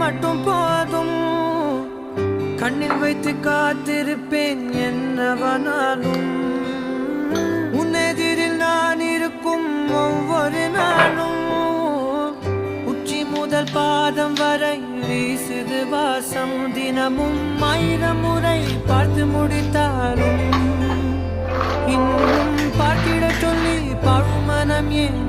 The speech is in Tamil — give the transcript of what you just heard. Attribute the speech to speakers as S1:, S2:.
S1: மட்டும் போதும். கண்ணில் வைத்து காத்திருப்பேன் என்னவனாலும். உன்னெதிரில் நான் இருக்கும் ஒவ்வொரு நாளும். உச்சி முதல் பாதம் வரை வீசுது வாசம். தினமும் 1000 முறை பார்த்து முடித்தாலும் இன்னும் பார்த்திட சொல்லி பழுமனம் ஏன்